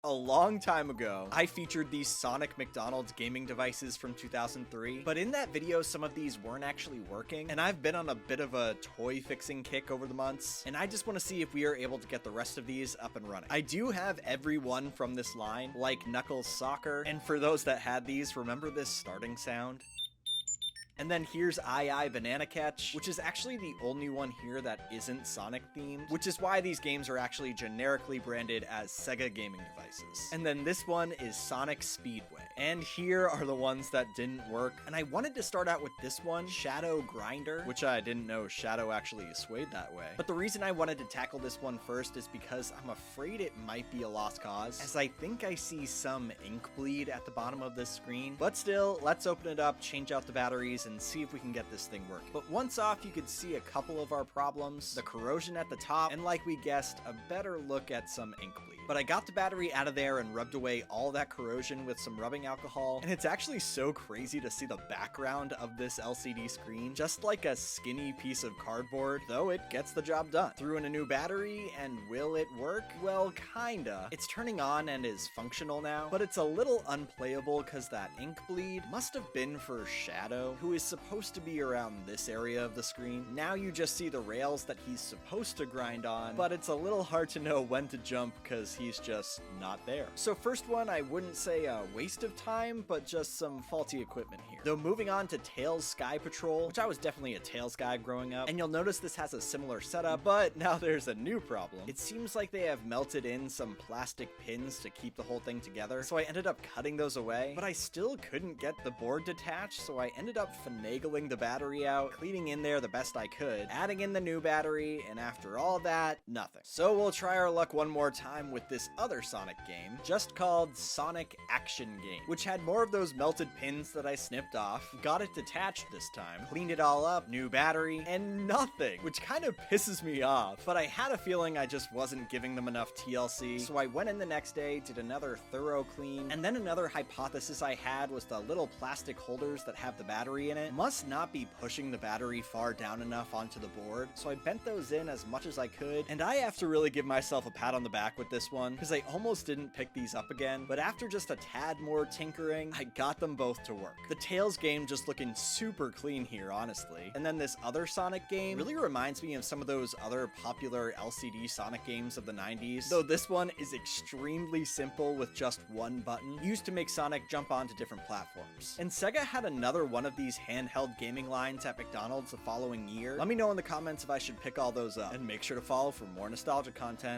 A long time ago, I featured these Sonic McDonald's gaming devices from 2003, but in that video some of these weren't actually working, and I've been on a bit of a toy fixing kick over the months, and I just want to see if we are able to get the rest of these up and running. I do have every one from this line, like Knuckles Soccer, and for those that had these, remember this starting sound? And then here's I Banana Catch, which is actually the only one here that isn't Sonic themed, which is why these games are actually generically branded as Sega gaming devices. And then this one is Sonic Speedway. And here are the ones that didn't work. And I wanted to start out with this one, Shadow Grinder, which I didn't know Shadow actually swayed that way. But the reason I wanted to tackle this one first is because I'm afraid it might be a lost cause, as I think I see some ink bleed at the bottom of this screen. But still, let's open it up, change out the batteries, and see if we can get this thing working. But once off, you could see a couple of our problems, the corrosion at the top, and like we guessed, a better look at some ink bleed. But I got the battery out of there and rubbed away all that corrosion with some rubbing alcohol, and it's actually so crazy to see the background of this LCD screen, just like a skinny piece of cardboard, though it gets the job done. Threw in a new battery, and will it work? Well, kinda. It's turning on and is functional now, but it's a little unplayable because that ink bleed must have been for Shadow, who is supposed to be around this area of the screen. Now you just see the rails that he's supposed to grind on, but it's a little hard to know when to jump because he's just not there. So first one, I wouldn't say a waste of time, but just some faulty equipment here. Though moving on to Tails Sky Patrol, which I was definitely a Tails guy growing up, and you'll notice this has a similar setup, but now there's a new problem. It seems like they have melted in some plastic pins to keep the whole thing together, so I ended up cutting those away, but I still couldn't get the board detached, so I ended up finagling the battery out, cleaning in there the best I could, adding in the new battery, and after all that, nothing. So we'll try our luck one more time with this other Sonic game, just called Sonic Action Game, which had more of those melted pins that I snipped off, got it detached this time, cleaned it all up, new battery, and nothing, which kind of pisses me off, but I had a feeling I just wasn't giving them enough TLC, so I went in the next day, did another thorough clean, and then another hypothesis I had was the little plastic holders that have the battery in it must not be pushing the battery far down enough onto the board, so I bent those in as much as I could, and I have to really give myself a pat on the back with this one, because I almost didn't pick these up again, but after just a tad more tinkering, I got them both to work. The Tails game just looking super clean here, honestly, and then this other Sonic game really reminds me of some of those other popular LCD Sonic games of the 90s, though this one is extremely simple with just one button, used to make Sonic jump onto different platforms. And Sega had another one of these handheld gaming lines at McDonald's the following year. Let me know in the comments if I should pick all those up, and make sure to follow for more nostalgia content.